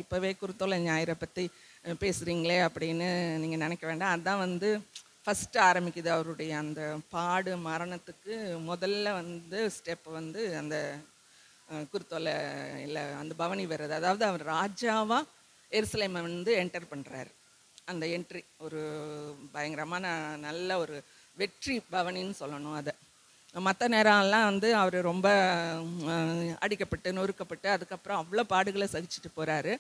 இப்போவே குருத்தோலை ஞாயிறை பற்றி பேசுகிறீங்களே அப்படின்னு நீங்கள் நினைக்க வேண்டாம். அதுதான் வந்து ஃபஸ்ட்டு ஆரம்பிக்குது அவருடைய அந்த பாடு மரணத்துக்கு முதல்ல வந்து ஸ்டெப் வந்து அந்த குருத்தோலை இல்லை அந்த பவனி வர்றது. அதாவது அவர் ராஜாவாக எருசலேமை வந்து என்டர் பண்ணுறாரு. அந்த என்ட்ரி ஒரு பயங்கரமான நல்ல ஒரு வெற்றி பவனின்னு சொல்லணும். அதை மற்ற நேரம்லாம் வந்து அவர் ரொம்ப அடிக்கப்பட்டு நொறுக்கப்பட்டு அதுக்கப்புறம் அவ்வளோ பாடுகளை சகிச்சுட்டு போகிறாரு.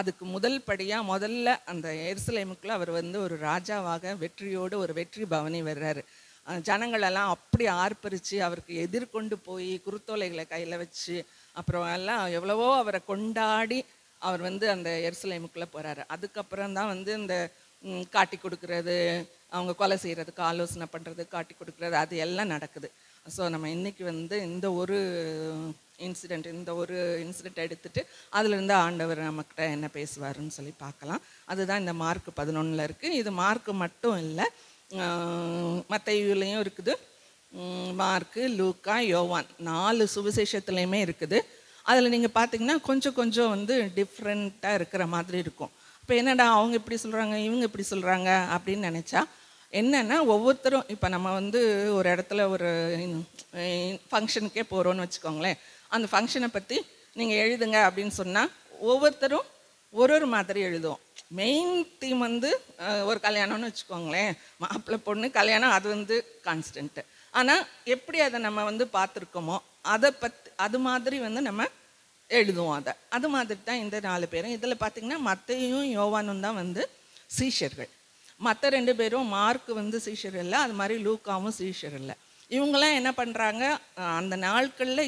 அதுக்கு முதல் படியாக முதல்ல அந்த எருசலேமுக்குள்ள அவர் வந்து ஒரு ராஜாவாக வெற்றியோடு ஒரு வெற்றி பவனி வர்றாரு. ஜனங்களெல்லாம் அப்படி ஆர்ப்பரித்து அவருக்கு எதிர்கொண்டு போய் குருத்தோலைகளை கையில் வச்சு அப்புறம் எல்லாம் எவ்வளவோ அவரை கொண்டாடி அவர் வந்து அந்த எருசலேமுக்குள்ளே போகிறாரு. அதுக்கப்புறம் தான் வந்து இந்த காட்டி கொடுக்கறது, அவங்க கொலை செய்கிறதுக்கு ஆலோசனை பண்ணுறது, காட்டி கொடுக்குறது, அது எல்லாம் நடக்குது. ஸோ நம்ம இன்றைக்கி வந்து இந்த ஒரு இன்சிடெண்ட் எடுத்துகிட்டு அதிலிருந்து ஆண்டவர் நம்மக்கிட்ட என்ன பேசுவாருன்னு சொல்லி பார்க்கலாம். அதுதான் இந்த மார்க் 11 இருக்குது. இது மார்க்கு மட்டும் இல்லை, மத்தேயுலையும் இருக்குது, மார்க்கு, லூக்கா, யோவான் 4 சுவிசேஷத்துலேயுமே இருக்குது. அதில் நீங்கள் பார்த்தீங்கன்னா கொஞ்சம் கொஞ்சம் வந்து டிஃப்ரெண்ட்டாக இருக்கிற மாதிரி இருக்கும். இப்போ என்னடா அவங்க இப்படி சொல்கிறாங்க இவங்க இப்படி சொல்கிறாங்க அப்படின்னு நினச்சா என்னென்னா, ஒவ்வொருத்தரும் இப்போ நம்ம வந்து ஒரு இடத்துல ஒரு ஃபங்க்ஷனுக்கே போகிறோன்னு வச்சுக்கோங்களேன். அந்த ஃபங்க்ஷனை பற்றி நீங்கள் எழுதுங்க அப்படின்னு சொன்னால் ஒவ்வொருத்தரும் ஒரு மாதிரி எழுதுவோம். மெயின் தீம் வந்து ஒரு கல்யாணம்னு வச்சுக்கோங்களேன், மாப்பிள்ளை பொண்ணு கல்யாணம், அது வந்து கான்ஸ்டன்ட்டு. ஆனால் எப்படி அதை நம்ம வந்து பார்த்துருக்கோமோ அதை அது மாதிரி வந்து நம்ம எழுதுவோம். அது மாதிரி தான் இந்த 4 பேரும். இதில் பார்த்திங்கன்னா மத்தேயும் யோவானும் தான் வந்து சீஷர்கள். மற்ற 2 பேரும், மார்க் வந்து சீஷர் இல்லை, அது மாதிரி லூக்காவும் சீஷர் இல்லை. இவங்களாம் என்ன பண்ணுறாங்க, அந்த நாட்களில்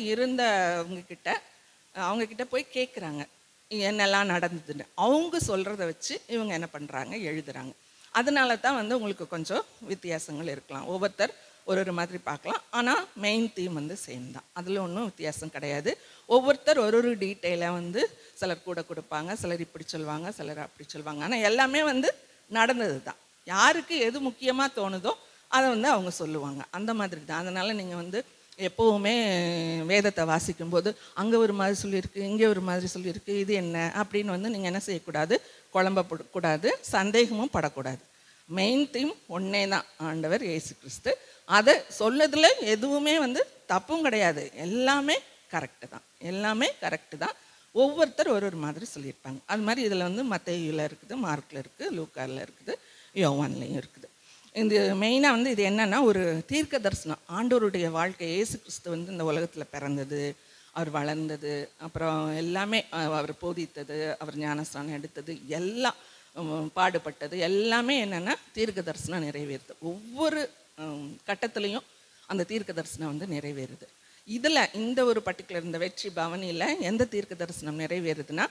அவங்கக்கிட்ட போய் கேட்குறாங்க என்னெல்லாம் நடந்ததுன்னு. அவங்க சொல்கிறத வச்சு இவங்க என்ன பண்ணுறாங்க, எழுதுகிறாங்க. அதனால தான் வந்து உங்களுக்கு கொஞ்சம் வித்தியாசங்கள் இருக்கலாம். ஒவ்வொருத்தர் ஒரு மாதிரி பார்க்கலாம். ஆனால் மெயின் தீம் வந்து சேம் தான். அதில் ஒன்றும் வித்தியாசம் கிடையாது. ஒவ்வொருத்தர் ஒரு டீட்டெயிலை வந்து சிலர் கூட கொடுப்பாங்க, சிலர் இப்படி சொல்லுவாங்க, சிலர் அப்படி சொல்லுவாங்க. ஆனால் எல்லாமே வந்து நடந்தது தான். யாருக்கு எது முக்கியமாக தோணுதோ அதை வந்து அவங்க சொல்லுவாங்க. அந்த மாதிரி தான். அதனால் நீங்கள் வந்து எப்போவுமே வேதத்தை வாசிக்கும்போது அங்கே ஒரு மாதிரி சொல்லியிருக்கு, இங்கே ஒரு மாதிரி சொல்லியிருக்கு, இது என்ன அப்படின்னு வந்து நீங்கள் என்ன செய்யக்கூடாது, குழம்பக்கூடாது, சந்தேகமும் படக்கூடாது. மெயின் தீம் ஒன்றே தான், ஆண்டவர் இயேசு கிறிஸ்து. அதை சொல்லதில் எதுவுமே வந்து தப்பும் கிடையாது, எல்லாமே கரெக்டு தான். ஒவ்வொருத்தர் ஒரு மாதிரி சொல்லியிருப்பாங்க. அது மாதிரி இதில் வந்து மத்தேயுல இருக்குது, மார்க்கில் இருக்குது, லூக்காவில் இருக்குது, யோவான்லேயும் இருக்குது. இந்த மெயினாக வந்து இது என்னென்னா ஒரு தீர்க்க தரிசனம். ஆண்டவருடைய வாழ்க்கை, இயேசு கிறிஸ்து வந்து இந்த உலகத்தில் பிறந்தது, அவர் வளர்ந்தது, அப்புறம் எல்லாமே அவர் போதித்தது, அவர் ஞானஸ்தானம் எடுத்தது, எல்லாம் பாடுபட்டது, எல்லாமே என்னென்னா தீர்க்க தரிசனம் நிறைவேறுது. ஒவ்வொரு கட்டத்துலேயும் அந்த தீர்க்க தரிசனம் வந்து நிறைவேறுது. இதில் இந்த ஒரு பர்டிகுலர் இந்த வெற்றி பவனியில் எந்த தீர்க்க தரிசனம் நிறைவேறுதுன்னா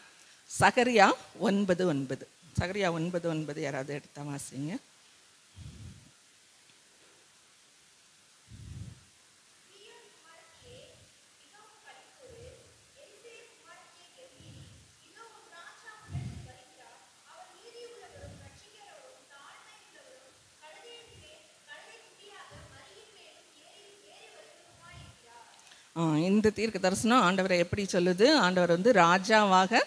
சகரியா 9:9. சகரியா 9:9 யாராவது எடுத்தா வாசிங்க. இந்த தீர்க்க தரிசனம் ஆண்டவரை எப்படி சொல்லுது, ஆண்டவர் வந்து ராஜாவாக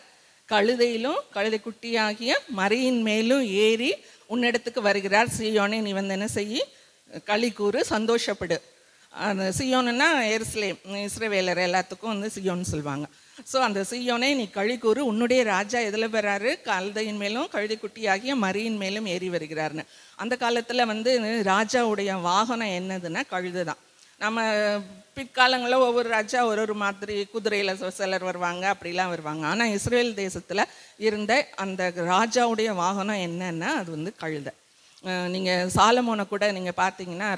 கழுதையிலும் கழுதை குட்டியாகிய மரியின் மேலும் ஏறி உன்னிடத்துக்கு வருகிறார். சீயோனே நீ வந்து என்ன செய்யி, களி கூறு, சந்தோஷப்படு. அந்த சீயோனுன்னா எருசலேம், இஸ்ரவேலர் எல்லாத்துக்கும் வந்து சீயோன்னு சொல்லுவாங்க. ஸோ அந்த சீயோனே நீ களி கூறு, உன்னுடைய ராஜா எதில் வர்றாரு, கழுதையின் மேலும் கழுதை குட்டியாகிய மரியின் மேலும் ஏறி வருகிறார்னு. அந்த காலத்தில் வந்து ராஜாவுடைய வாகனம் என்னதுன்னா கழுதை தான். நம்ம பிற்காலங்களில் ஒவ்வொரு ராஜா ஒரு மாதிரி குதிரையில் சிலர் வருவாங்க, அப்படிலாம் வருவாங்க. ஆனால் இஸ்ரேல் தேசத்தில் இருந்த அந்த ராஜாவுடைய வாகனம் என்னன்னா அது வந்து கழுதை. நீங்கள் சாலமோனை கூட நீங்கள் பார்த்தீங்கன்னா,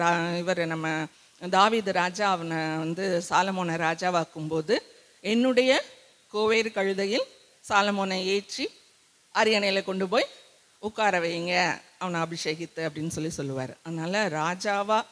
இவர் நம்ம தாவீது ராஜா அவனை வந்து சாலமோனை ராஜாவாக்கும்போது என்னுடைய கோவேறு கழுதையில் சாலமோனை ஏற்றி அரியணையில் கொண்டு போய் உட்கார வைங்க, அவனை அபிஷேகித்து அப்படின்னு சொல்லுவார். அதனால் ராஜாவாக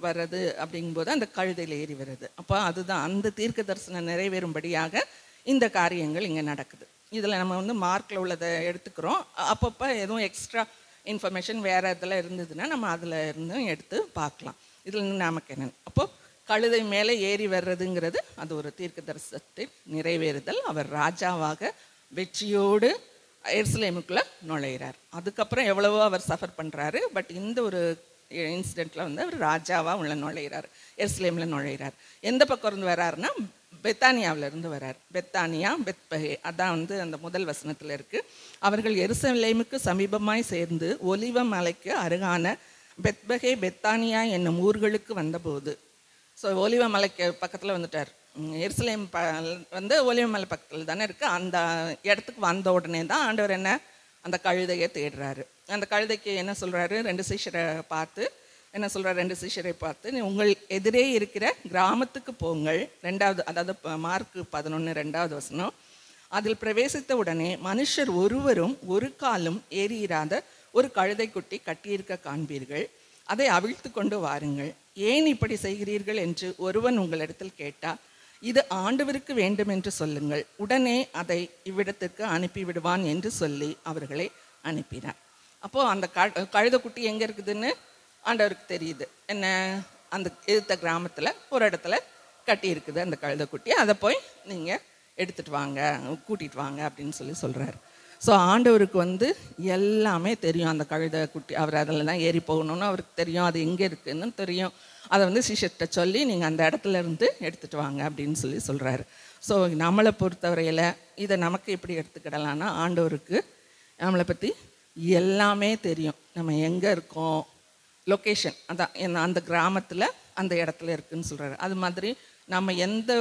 வர்றது அப்படிங்கும்போது அந்த கழுதையில் ஏறி வருது. அப்போ அதுதான் அந்த தீர்க்க தரிசனம் நிறைவேறும்படியாக இந்த காரியங்கள் இங்கே நடக்குது. இதில் நம்ம வந்து மார்க்கில் உள்ளதை எடுத்துக்கிறோம். அப்பப்போ எதுவும் எக்ஸ்ட்ரா இன்ஃபர்மேஷன் வேறு இதில் இருந்ததுன்னா நம்ம அதில் இருந்தும் எடுத்து பார்க்கலாம். இதில் நமக்கு என்னென்னு அப்போது கழுதை மேலே ஏறி வர்றதுங்கிறது அது ஒரு தீர்க்க தரிசனத்தை நிறைவேறுதல். அவர் ராஜாவாக வெற்றியோடு எருசலேமுக்குள்ளே நுழையிறார். அதுக்கப்புறம் எவ்வளவோ அவர் சஃபர் பண்ணுறாரு. பட் இந்த ஒரு இன்சிடெண்ட்டில் வந்து அவர் ராஜாவாக உள்ள நுழையிறார், எருசலேமில் நுழையிறார். எந்த பக்கம் இருந்து வர்றாருன்னா பெத்தானியாவிலேருந்து வர்றார். பெத்தானியா, பெத்பகே, அதான் வந்து அந்த முதல் வசனத்தில் இருக்குது. அவர்கள் எருசலேமுக்கு சமீபமாய் சேர்ந்து ஒலிவ மலைக்கு அருகான பெத்பகே, பெத்தானியா என்னும் ஊர்களுக்கு வந்தபோது, ஸோ ஒலிவ மலைக்கு பக்கத்தில் வந்துட்டார். எருசலேம் வந்து ஒலிவ மலை பக்கத்தில் தானே இருக்குது. அந்த இடத்துக்கு வந்த உடனே தான் ஆண்டவர் என்ன அந்த கழுதையை தேடுறாரு. அந்த கழுதைக்கு என்ன சொல்கிறாரு, 2 சீஷரை பார்த்து என்ன சொல்கிறார், 2 சீஷரை பார்த்து உங்கள் எதிரே இருக்கிற கிராமத்துக்கு போங்கள். 2வது, அதாவது மார்க்கு 11 2வது வசனம். அதில் பிரவேசித்த உடனே மனுஷர் ஒருவரும் ஒரு காலும் ஏறியிராத ஒரு கழுதை குட்டி கட்டியிருக்க காண்பீர்கள். அதை அவிழ்த்து கொண்டு வாருங்கள். ஏன் இப்படி செய்கிறீர்கள் என்று ஒருவன் உங்களிடத்தில் கேட்டால் இது ஆண்டவருக்கு வேண்டும் என்று சொல்லுங்கள். உடனே அதை இவ்விடத்திற்கு அனுப்பிவிடுவான் என்று சொல்லி அவர்களை அனுப்பினார். அப்போது அந்த கழுதை குட்டி எங்கே இருக்குதுன்னு ஆண்டவருக்கு தெரியுது. என்ன, அந்த எதிர்த்த கிராமத்தில் ஒரு இடத்துல கட்டி இருக்குது அந்த கழுதை குட்டி. அதை போய் நீங்கள் எடுத்துகிட்டு வாங்க, கூட்டிகிட்டு வாங்க அப்படின்னு சொல்லி சொல்கிறாரு. ஸோ ஆண்டவருக்கு வந்து எல்லாமே தெரியும். அந்த கழுதை குட்டி அவர் அதில் தான் ஏறி போகணுன்னு அவருக்கு தெரியும். அது எங்கே இருக்குதுன்னு தெரியும். அதை வந்து சிஷ்யர்கிட்ட சொல்லி நீங்கள் அந்த இடத்துல இருந்து எடுத்துகிட்டு வாங்க அப்படின்னு சொல்லி சொல்கிறாரு. ஸோ நம்மளை பொறுத்தவரையில் இதை நமக்கு எப்படி எடுத்துக்கிடலான்னா, ஆண்டவருக்கு நம்மளை பற்றி எல்லாமே தெரியும். நம்ம எங்கே இருக்கோம், லொக்கேஷன், அதான் அந்த கிராமத்தில் அந்த இடத்துல இருக்குதுன்னு சொல்கிறாரு. அது மாதிரி நம்ம எந்த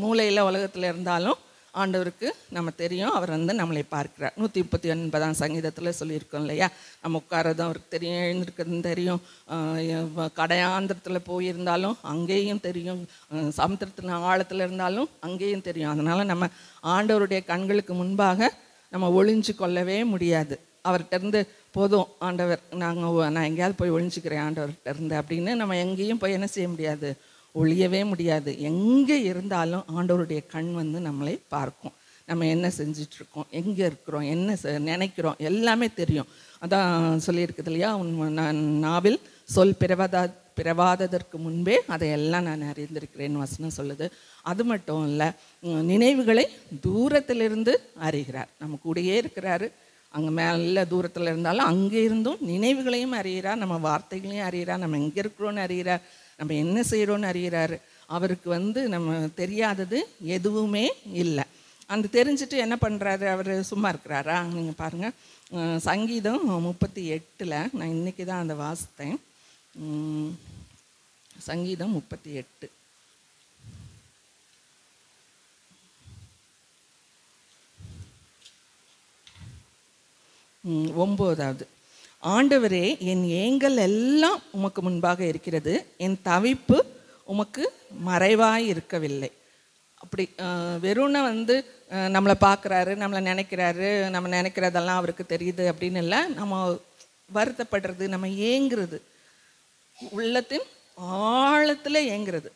மூலையில் உலகத்தில் இருந்தாலும் ஆண்டவருக்கு நம்ம தெரியும். அவர் வந்து நம்மளை பார்க்கிறார். 139ஆம் சங்கீதத்தில் சொல்லியிருக்கோம் இல்லையா, நம்ம உட்காரதும் அவருக்கு தெரியும், எழுந்திருக்கிறதும் தெரியும், கடையாந்திரத்தில் போயிருந்தாலும் அங்கேயும் தெரியும், சமுத்திரத்தில் ஆழத்தில் இருந்தாலும் அங்கேயும் தெரியும். அதனால் நம்ம ஆண்டவருடைய கண்களுக்கு முன்பாக நம்ம ஒளிஞ்சு கொள்ளவே முடியாது. அவர்கிட்ட இருந்து போதும் ஆண்டவர், நான் எங்கேயாவது போய் ஒளிஞ்சிக்கிறேன் ஆண்டவர்கிட்ட இருந்து அப்படின்னு நம்ம எங்கேயும் போய் என்ன செய்ய முடியாது, ஒழியவே முடியாது. எங்கே இருந்தாலும் ஆண்டவருடைய கண் வந்து நம்மளை பார்க்கும். நம்ம என்ன செஞ்சிட்ருக்கோம், எங்கே இருக்கிறோம், என்ன நினைக்கிறோம், எல்லாமே தெரியும். அதான் சொல்லியிருக்குது இல்லையா, நான் நாவில் சொல் பிறவாததற்கு முன்பே அதையெல்லாம் நான் அறிந்திருக்கிறேன்னு வசனம் சொல்லுது. அது மட்டும் இல்லை, நினைவுகளை தூரத்திலிருந்து அறிகிறார். நம்ம கூடயே இருக்கிறாரு. அங்கே மேலே தூரத்தில் இருந்தாலும் அங்கே இருந்தும் நினைவுகளையும் அறிகிறார், நம்ம வார்த்தைகளையும் அறிகிறார், நம்ம எங்கே இருக்கிறோன்னு அறிகிறார், நம்ம என்ன செய்கிறோன்னு அறிகிறாரு. அவருக்கு வந்து நம்ம தெரியாதது எதுவுமே இல்லை. அந்த தெரிஞ்சுட்டு என்ன பண்ணுறாரு, அவர் சும்மா இருக்கிறாரா? நீங்கள் பாருங்கள், சங்கீதம் 38 நான் இன்றைக்கி தான் அந்த வாசித்தேன். சங்கீதம் 38 9வது. ஆண்டவரே, என் ஏங்கல் எல்லாம் உமக்கு முன்பாக இருக்கிறது, என் தவிப்பு உமக்கு மறைவாய் இருக்கவில்லை. அப்படி வெறும்னா வந்து நம்மளை பார்க்குறாரு, நம்மளை நினைக்கிறாரு, நம்ம நினைக்கிறதெல்லாம் அவருக்கு தெரியுது அப்படின்னு இல்லை. நம்ம வருத்தப்படுறது, நம்ம ஏங்குறது, உள்ளத்தின் ஆழத்தில் ஏங்குறது.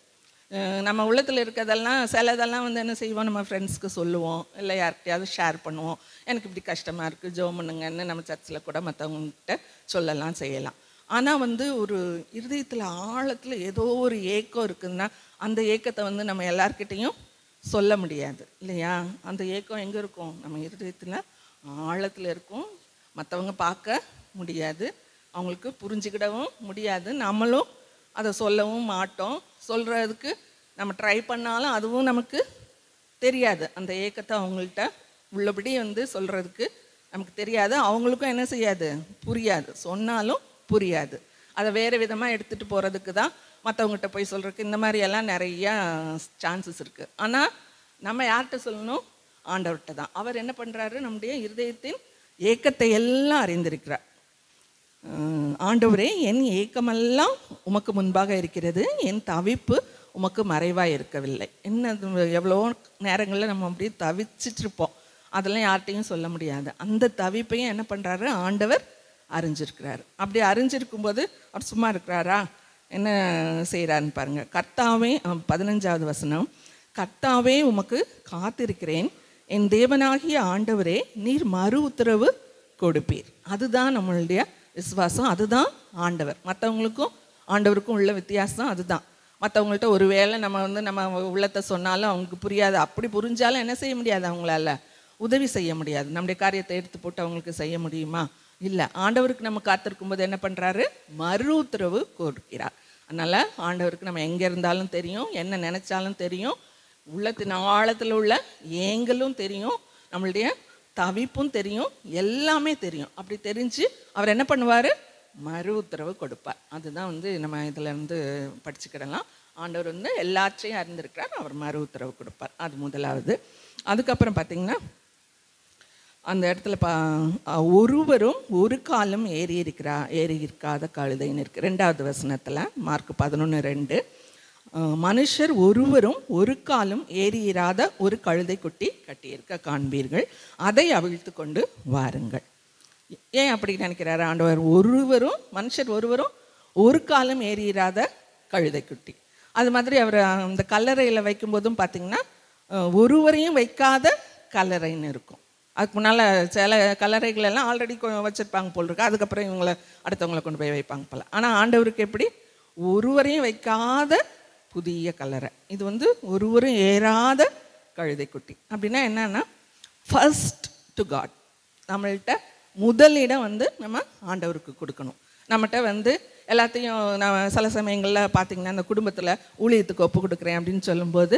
நம்ம உள்ளத்தில் இருக்கிறதெல்லாம் சிலதெல்லாம் வந்து என்ன செய்வோம், நம்ம ஃப்ரெண்ட்ஸ்க்கு சொல்லுவோம், இல்லை யார்கிட்டையாவது ஷேர் பண்ணுவோம். எனக்கு இப்படி கஷ்டமாக இருக்குது, ஜெபம் பண்ணுங்கன்னு நம்ம சர்ச்சில் கூட மற்றவங்ககிட்ட சொல்லலாம், செய்யலாம். ஆனால் வந்து ஒரு இருதயத்தில் ஆழத்தில் ஏதோ ஒரு ஏக்கம் இருக்குதுன்னா அந்த ஏக்கத்தை வந்து நம்ம எல்லார்கிட்டையும் சொல்ல முடியாது இல்லையா. அந்த ஏக்கம் எங்கே இருக்கும், நம்ம இருதயத்தில் ஆழத்தில் இருக்கும். மற்றவங்க பார்க்க முடியாது, அவங்களுக்கு புரிஞ்சுக்கிடவும் முடியாது, நம்மளும் அதை சொல்லவும் மாட்டோம். சொல்கிறதுக்கு நம்ம ட்ரை பண்ணாலும் அதுவும் நமக்கு தெரியாது. அந்த ஏக்கத்தை அவங்கள்ட்ட உள்ளபடி வந்து சொல்கிறதுக்கு நமக்கு தெரியாது. அவங்களுக்கும் என்ன செய்யாது, புரியாது, சொன்னாலும் புரியாது. அதை வேறு விதமாக எடுத்துகிட்டு போகிறதுக்கு தான் மற்றவங்ககிட்ட போய் சொல்கிறதுக்கு இந்த மாதிரியெல்லாம் நிறையா சான்சஸ் இருக்குது. ஆனால் நம்ம யார்கிட்ட சொல்லணும், ஆண்டவர்கிட்ட தான். அவர் என்ன பண்ணுறாரு, நம்முடைய இருதயத்தின் ஏக்கத்தை எல்லாம் அறிந்திருக்கிறார். ஆண்டவரே, என் ஏக்கமெல்லாம் உமக்கு முன்பாக இருக்கிறது, என் தவிப்பு உமக்கு மறைவாக இருக்கவில்லை. என்ன எவ்வளோ நேரங்களில் நம்ம அப்படியே தவிச்சிட்ருப்போம், அதெல்லாம் யார்கிட்டையும் சொல்ல முடியாது. அந்த தவிப்பையும் என்ன பண்ணுறாரு, ஆண்டவர் அறிஞ்சிருக்கிறாரு. அப்படி அறிஞ்சிருக்கும்போது அவர் சும்மா இருக்கிறாரா, என்ன செய்கிறாருன்னு பாருங்கள். கர்த்தாவே, 15வது வசனம், கர்த்தாவே உமக்கு காத்திருக்கிறேன், என் தேவனாகிய ஆண்டவரே, நீர் மறு உத்தரவு கொடுப்பீர். அதுதான் நம்மளுடைய விசுவாசம், அதுதான் ஆண்டவர். மற்றவங்களுக்கும் ஆண்டவருக்கும் உள்ள வித்தியாசம் அதுதான். மற்றவங்கள்ட்ட ஒரு வேளை நம்ம வந்து நம்ம உள்ளத்தை சொன்னாலும் அவங்களுக்கு புரியாது. அப்படி புரிஞ்சாலும் என்ன செய்ய முடியாது அவங்களால, உதவி செய்ய முடியாது. நம்முடைய காரியத்தை எடுத்து போட்டு அவங்களுக்கு செய்ய முடியுமா? இல்லை. ஆண்டவருக்கு நம்ம காத்திருக்கும் போது என்ன பண்ணுறாரு? மறு உத்தரவு கொடுக்கிறார். அதனால் ஆண்டவருக்கு நம்ம எங்கே இருந்தாலும் தெரியும், என்ன நினச்சாலும் தெரியும், உள்ளத்தின் ஆழத்தில் உள்ள ஏங்கலும் தெரியும், நம்மளுடைய தவிப்பும் தெரியும், எல்லாமே தெரியும். அப்படி தெரிஞ்சு அவர் என்ன பண்ணுவார்? மறு உத்தரவு கொடுப்பார். அதுதான் நம்ம இதில் படிச்சுக்கிடலாம். ஆண்டவர் எல்லாத்தையும் அறிந்திருக்கிறார், அவர் மறு உத்தரவு கொடுப்பார். அது முதலாவது. அதுக்கப்புறம் பார்த்திங்கன்னா அந்த இடத்துல ஒருவரும் ஒரு காலம் ஏறி இருக்காத கழுதைன்னு இருக்குது 2வது வசனத்தில், மார்க் 11:2. மனுஷர் ஒருவரும் ஒரு காலம் ஏறியிராத ஒரு கழுதை குட்டி கட்டியிருக்க காண்பீர்கள், அதை அவிழ்த்து கொண்டு வாருங்கள். ஏன் அப்படி நினைக்கிறாரு ஆண்டவர்? மனுஷர் ஒருவரும் ஒரு காலம் ஏறியிராத கழுதை குட்டி. அது மாதிரி அவர் அந்த கல்லறையில் வைக்கும்போதும் பார்த்திங்கன்னா ஒருவரையும் வைக்காத கல்லறைன்னு இருக்கும். அதுக்கு முன்னால் சில கல்லறைகளெல்லாம் ஆல்ரெடி வச்சுருப்பாங்க போல் இருக்கு, அதுக்கப்புறம் அடுத்தவங்களை கொண்டு போய் வைப்பாங்க போல். ஆனால் ஆண்டவருக்கு எப்படி? ஒருவரையும் வைக்காத புதிய கல்லறை. இது ஒருவரும் ஏறாத கழுதை குட்டி. அப்படின்னா என்னன்னா, ஃபர்ஸ்ட் டு காட். நம்மள்கிட்ட முதலிடம் நம்ம ஆண்டவருக்கு கொடுக்கணும். நம்மகிட்ட எல்லாத்தையும் நான் சில சமயங்களில் பார்த்திங்கன்னா அந்த குடும்பத்தில் ஊழியத்துக்கு ஒப்பு கொடுக்குறேன் அப்படின்னு சொல்லும்போது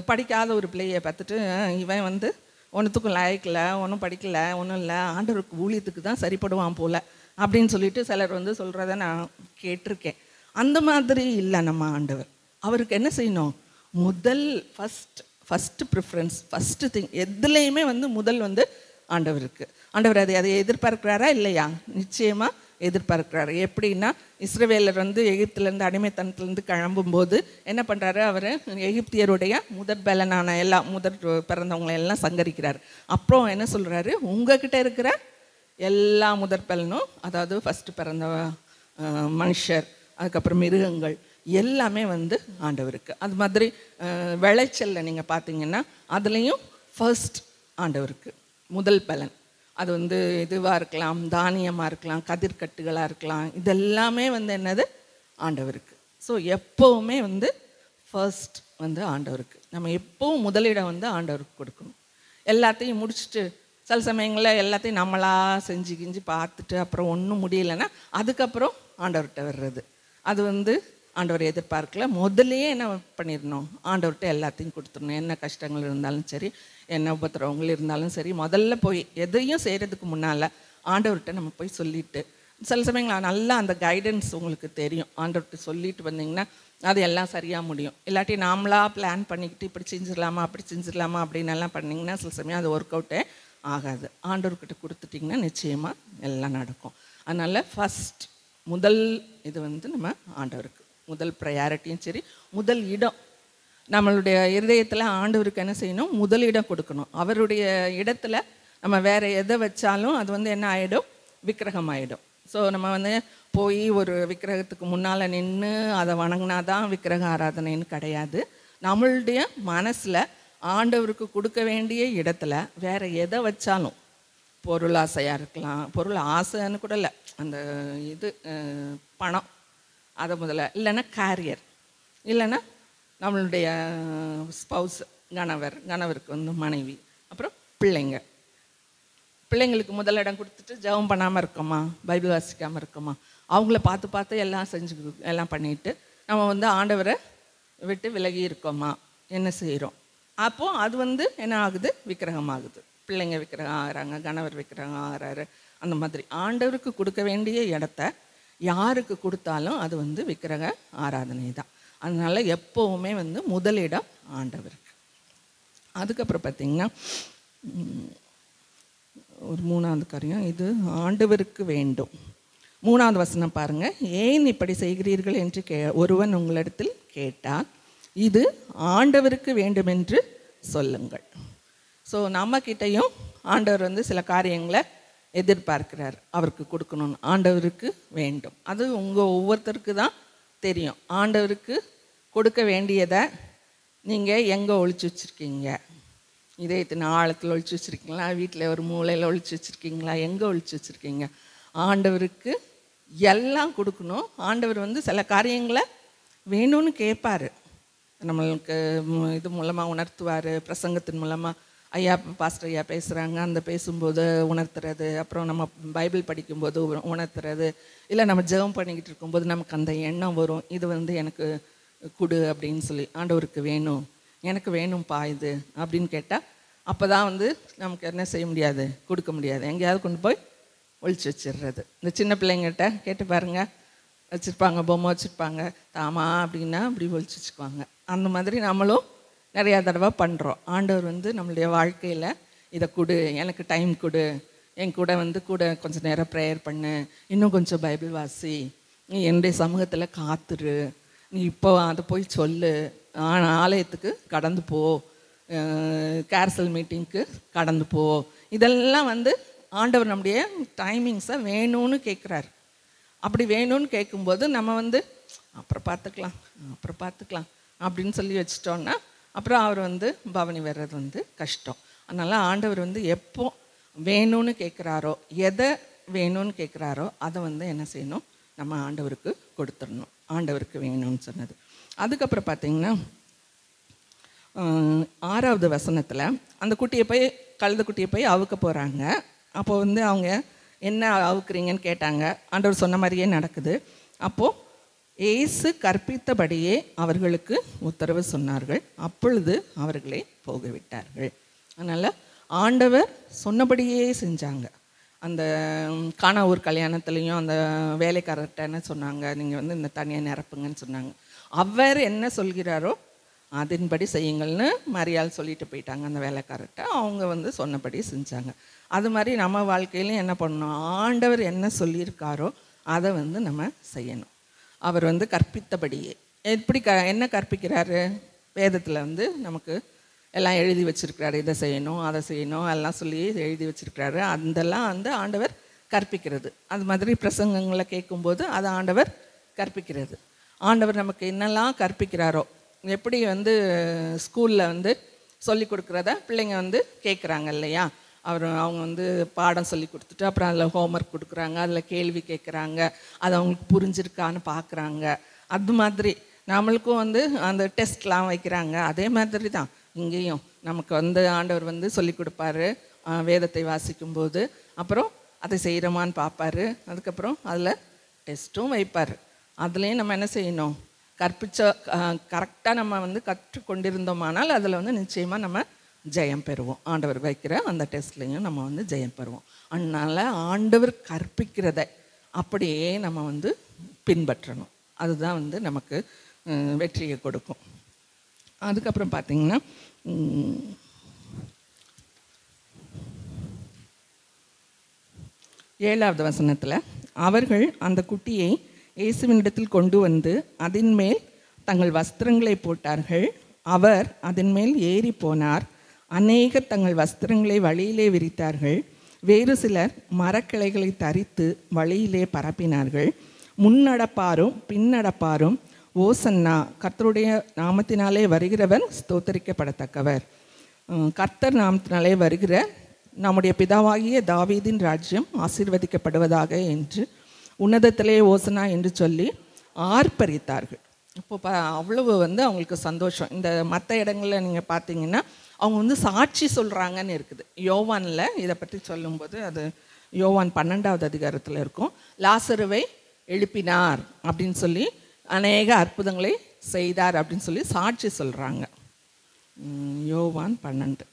படிக்காத ஒரு பிள்ளையை பார்த்துட்டு இவன் ஒன்றுத்துக்கும் லாய்க்கல, ஒன்றும் படிக்கலை, ஒன்றும் இல்லை, ஆண்டவருக்கு ஊழியத்துக்கு தான் சரிப்படுவான் போல் அப்படின்னு சொல்லிட்டு சிலர் சொல்கிறத நான் கேட்டிருக்கேன். அந்த மாதிரி இல்லை நம்ம ஆண்டவர். அவருக்கு என்ன செய்யணும்? முதல் ஃபஸ்ட்டு ப்ரிஃபரன்ஸ், ஃபஸ்ட்டு திங் எதுலேயுமே முதல் ஆண்டவருக்கு. ஆண்டவர் அதை எதிர்பார்க்கிறாரா இல்லையா? நிச்சயமாக எதிர்பார்க்கிறாரு. எப்படின்னா, இஸ்ரவேலர் எகிப்திலேருந்து அடிமைத்தனத்துலேருந்து கிளம்பும்போது என்ன பண்ணுறாரு? அவர் எகிப்தியருடைய முதற் பலனான முதற் பிறந்தவங்களை எல்லாம் சங்கரிக்கிறார். அப்புறம் என்ன சொல்கிறாரு? உங்ககிட்ட இருக்கிற எல்லா முதற் பலனும், அதாவது ஃபஸ்ட்டு பிறந்த மனுஷர், அதுக்கப்புறம் மிருகங்கள் எல்லாமே ஆண்டவருக்கு. அது மாதிரி விளைச்சலில் நீங்கள் பார்த்தீங்கன்னா அதுலேயும் ஃபர்ஸ்ட் ஆண்டவருக்கு முதல் பலன். அது இதுவாக இருக்கலாம், தானியமாக இருக்கலாம், கதிர்கட்டுகளாக இருக்கலாம், இதெல்லாமே என்னது? ஆண்டவருக்கு. ஸோ எப்போவுமே ஃபர்ஸ்ட் ஆண்டவருக்கு. நம்ம எப்போவும் முதலிடம் ஆண்டவருக்கு கொடுக்கணும். எல்லாத்தையும் முடிச்சுட்டு சில சமயங்களில் எல்லாத்தையும் நம்மளாக செஞ்சு பார்த்துட்டு அப்புறம் ஒன்றும் முடியலைன்னா அதுக்கப்புறம் ஆண்டவர்கிட்ட வர்றது, அது ஆண்டவர் எதிர்பார்க்கல. முதல்லையே என்ன பண்ணிடணும்? ஆண்டவர்கிட்ட எல்லாத்தையும் கொடுத்துடணும். என்ன கஷ்டங்கள் இருந்தாலும் சரி, என்ன உபத்திரவங்கள் இருந்தாலும் சரி, முதல்ல போய் எதையும் செய்கிறதுக்கு முன்னால் ஆண்டவர்கிட்ட நம்ம போய் சொல்லிவிட்டு, சில சமயங்கள் நல்லா அந்த கைடன்ஸ் உங்களுக்கு தெரியும். ஆண்டவர்கிட்ட சொல்லிட்டு வந்தீங்கன்னா அது எல்லாம் சரியாக முடியும். இல்லாட்டி நாமளாக பிளான் பண்ணிக்கிட்டு இப்படி செஞ்சிடலாமா அப்படி செஞ்சிடலாமா அப்படின்னு எல்லாம் பண்ணிங்கன்னா சில சமயம் அது ஒர்க் அவுட்டே ஆகாது. ஆண்டவர்கிட்ட கொடுத்துட்டிங்கன்னா நிச்சயமாக எல்லாம் நடக்கும். அதனால் ஃபஸ்ட் முதல் இது நம்ம ஆண்டவருக்கு முதல் ப்ரையாரிட்டியும் சரி, முதல் இடம் நம்மளுடைய இருதயத்தில் ஆண்டவருக்கு என்ன செய்யணும்? முதலிடம் கொடுக்கணும். அவருடைய இடத்துல நம்ம வேறு எதை வச்சாலும் அது என்ன ஆகிடும்? விக்கிரகம் ஆகிடும். ஸோ நம்ம போய் ஒரு விக்கிரகத்துக்கு முன்னால் நின்று அதை வணங்கினா தான் விக்கிரக ஆராதனைன்னு கிடையாது. நம்மளுடைய மனசில் ஆண்டவருக்கு கொடுக்க வேண்டிய இடத்துல வேறு எதை வச்சாலும், பொருள் ஆசையாக இருக்கலாம், பொருள் ஆசைன்னு கூட இல்லை, அந்த பணம், அதை முதல்ல, இல்லைன்னா கேரியர், இல்லைன்னா நம்மளுடைய ஸ்பவுஸ், கணவருக்கு மனைவி, அப்புறம் பிள்ளைங்களுக்கு முதலிடம் கொடுத்துட்டு ஜெபம் பண்ணாமல் இருக்கோமா, பைபிள் வாசிக்காமல் இருக்கோமா, அவங்கள பார்த்து எல்லாம் எல்லாம் பண்ணிட்டு நம்ம ஆண்டவரை விட்டு விலகி இருக்கோமா, என்ன செய்கிறோம்? அப்போது அது என்ன ஆகுது? விக்கிரகம் ஆகுது. பிள்ளைங்க விக்கிரகம் ஆகிறாங்க, கணவர் விக்கிரகம் ஆகிறாரு. அந்த மாதிரி ஆண்டவருக்கு கொடுக்க வேண்டிய இடத்த யாருக்கு கொடுத்தாலும் அது விக்கிரக ஆராதனை தான். அதனால் எப்போவுமே முதலிடம் ஆண்டவருக்கு. அதுக்கப்புறம் பார்த்திங்கன்னா ஒரு 3வது காரியம், இது ஆண்டவருக்கு வேண்டும். 3வது வசனம் பாருங்கள். ஏன் இப்படி செய்கிறீர்கள் என்று ஒருவன் உங்களிடத்தில் கேட்டால் இது ஆண்டவருக்கு வேண்டுமென்று சொல்லுங்கள். ஸோ நம்மக்கிட்டையும் ஆண்டவர் சில காரியங்களை எதிர்பார்க்கிறார், அவருக்கு கொடுக்கணும்னு. ஆண்டவருக்கு வேண்டும், அது உங்கள் ஒவ்வொருத்தருக்கு தான் தெரியும். ஆண்டவருக்கு கொடுக்க வேண்டியதை நீங்கள் எங்கே ஒழிச்சு வச்சுருக்கீங்க? இதயத்தின் ஆழத்தில் ஒழிச்சு வச்சுருக்கீங்களா? வீட்டில் ஒரு மூலையில் ஒழிச்சு வச்சுருக்கீங்களா? எங்கே ஒழிச்சு வச்சுருக்கீங்க? ஆண்டவருக்கு எல்லாம் கொடுக்கணும். ஆண்டவர் சில காரியங்களை வேணும்னு கேட்பார், நம்மளுக்கு இது மூலமாக உணர்த்துவார், பிரசங்கத்தின் மூலமாக ஐயா பாஸ்டர் ஐயா பேசுகிறாங்க, அந்த பேசும்போது உணர்த்துறது, அப்புறம் நம்ம பைபிள் படிக்கும்போது உணர்த்துறது, இல்லை நம்ம ஜெபம் பண்ணிக்கிட்டு இருக்கும்போது நமக்கு அந்த எண்ணம் வரும், இது வந்து எனக்கு கொடு அப்படின்னு சொல்லி, ஆண்டவருக்கு வேணும், எனக்கு வேணும்ப்பா இது அப்படின்னு கேட்டால், அப்போ தான் வந்து நமக்கு என்ன செய்ய முடியாது, கொடுக்க முடியாது. எங்கேயாவது கொண்டு போய் ஒழிச்சு வச்சிடுறது. இந்த சின்ன பிள்ளைங்கிட்ட கேட்டு பாருங்க, வச்சுருப்பாங்க, பொம்மை வச்சுருப்பாங்க, தாமா அப்படின்னா அப்படி ஒழிச்சு வச்சுக்குவாங்க. அந்த மாதிரி நம்மளும் நிறையா தடவை பண்ணுறோம். ஆண்டவர் வந்து நம்மளுடைய வாழ்க்கையில் இதை கொடு, எனக்கு டைம் கொடு, என் கூட வந்து கூட கொஞ்சம் நேரம் ப்ரேயர் பண்ணு, இன்னும் கொஞ்சம் பைபிள் வாசி, நீ என்னுடைய சமூகத்தில் காத்துரு, நீ இப்போ அதை போய் சொல்லு, ஆலயத்துக்கு கடந்து போ, கேர்சல் மீட்டிங்க்கு கடந்து போ. இதெல்லாம் வந்து ஆண்டவர் நம்முடைய டைமிங்ஸை வேணும்னு கேட்குறாரு. அப்படி வேணும்னு கேட்கும்போது நம்ம வந்து அப்புறம் பார்த்துக்கலாம் அப்படின்னு சொல்லி வச்சிட்டோன்னா அப்புறம் அவர் வந்து பவனி வர்றது வந்து கஷ்டம். அதனால் ஆண்டவர் வந்து எப்போ வேணும்னு கேட்குறாரோ, எதை வேணும்னு கேட்குறாரோ அதை வந்து என்ன செய்யணும், நம்ம ஆண்டவருக்கு கொடுத்துடணும். ஆண்டவருக்கு வேணும்னு சொன்னது. அதுக்கப்புறம் பார்த்திங்கன்னா 6வது வசனத்தில் அந்த குட்டியை போய் கழுத குட்டியை போய் அவுக்க போகிறாங்க. அப்போ வந்து அவங்க என்ன அவுக்குறீங்கன்னு கேட்டாங்க. ஆண்டவர் சொன்ன மாதிரியே நடக்குது. அப்போது இயேசு கற்பித்தபடியே அவர்களுக்கு உத்தரவு சொன்னார்கள். அப்பொழுது அவர்களை போகவிட்டார்கள். அதனால் ஆண்டவர் சொன்னபடியே செஞ்சாங்க. அந்த கானா ஊர் கல்யாணத்துலேயும் அந்த வேலைக்காரர்கிட்ட என்ன சொன்னாங்க, நீங்கள் வந்து இந்த தண்ணியை நிரப்புங்கன்னு சொன்னாங்க. அவர் என்ன சொல்கிறாரோ அதன்படி செய்யுங்கள்னு மரியாள் சொல்லிட்டு போயிட்டாங்க அந்த வேலைக்காரர்கிட்ட. அவங்க வந்து சொன்னபடி செஞ்சாங்க. அது மாதிரி நம்ம வாழ்க்கையிலும் என்ன பண்ணணும், ஆண்டவர் என்ன சொல்லியிருக்காரோ அதை வந்து நம்ம செய்யணும். அவர் வந்து கற்பித்தபடியே எப்படி என்ன கற்பிக்கிறாரு, வேதத்தில் வந்து நமக்கு எல்லாம் எழுதி வச்சுருக்கிறாரு, இதை செய்யணும் அதை செய்யணும் எல்லாம் சொல்லி எழுதி வச்சுருக்கிறாரு. அதெல்லாம் வந்து ஆண்டவர் கற்பிக்கிறது. அது மாதிரி பிரசங்கங்களை கேட்கும்போது அதை ஆண்டவர் கற்பிக்கிறது. ஆண்டவர் நமக்கு என்னெல்லாம் கற்பிக்கிறாரோ, எப்படி வந்து ஸ்கூலில் வந்து சொல்லி கொடுக்குறத பிள்ளைங்க வந்து கேட்குறாங்க இல்லையா, அவங்க வந்து பாடம் சொல்லி கொடுத்துட்டு அப்புறம் அதில் ஹோம்ஒர்க் கொடுக்குறாங்க, அதில் கேள்வி கேட்குறாங்க, அது அவங்களுக்கு புரிஞ்சிருக்கான்னு பார்க்குறாங்க. அது மாதிரி நம்மளுக்கும் வந்து அந்த டெஸ்ட்லாம் வைக்கிறாங்க. அதே மாதிரி தான் இங்கேயும் நமக்கு வந்து ஆண்டவர் வந்து சொல்லி கொடுப்பாரு வேதத்தை வாசிக்கும்போது. அப்புறம் அதை செய்கிறோமான்னு பார்ப்பாரு. அதுக்கப்புறம் அதில் டெஸ்ட்டும் வைப்பார். அதுலேயும் நம்ம என்ன செய்யணும், கரெக்டாக நம்ம வந்து கற்றுக்கொண்டிருந்தோமானால் அதில் வந்து நிச்சயமாக நம்ம ஜெயம் பெறுவோம். ஆண்டவர் வைக்கிற அந்த டெஸ்ட்லேயும் நம்ம வந்து ஜெயம் பெறுவோம். அதனால் ஆண்டவர் கற்பிக்கிறத அப்படியே நம்ம வந்து பின்பற்றணும். அதுதான் வந்து நமக்கு வெற்றியை கொடுக்கும். அதுக்கப்புறம் பார்த்திங்கன்னா 7வது வசனத்தில் அவர்கள் அந்த குட்டியை இயேசுவினிடத்தில் கொண்டு வந்து அதன் மேல் தங்கள் வஸ்திரங்களை போட்டார்கள். அவர் அதன் மேல் ஏறி போனார். அநேகர் தங்கள் வஸ்திரங்களை வழியிலே விரித்தார்கள். வேறு சிலர் மரக்கிளைகளை தரித்து வழியிலே பரப்பினார்கள். முன்னடப்பாரும் பின்னடப்பாரும் ஓசன்னா, கர்த்தருடைய நாமத்தினாலே வருகிறவர் ஸ்தோத்தரிக்கப்படத்தக்கவர், கர்த்தர் நாமத்தினாலே வருகிற நம்முடைய பிதாவாகிய தாவீதின் ராஜ்யம் ஆசீர்வதிக்கப்படுவதாக என்று உன்னதத்திலே ஓசனா என்று சொல்லி ஆர்ப்பரித்தார்கள். இப்போ அவ்வளவு வந்து அவங்களுக்கு சந்தோஷம். இந்த மற்ற இடங்களில் நீங்கள் பார்த்தீங்கன்னா அவங்க வந்து சாட்சி சொல்கிறாங்கன்னு இருக்குது. யோவானில் இதை பற்றி சொல்லும்போது அது யோவான் 12வது அதிகாரத்தில் இருக்கும். லாசருவை எழுப்பினார் அப்படின்னு சொல்லி அநேக அற்புதங்களை செய்தார் அப்படின்னு சொல்லி சாட்சி சொல்கிறாங்க. யோவான் 12.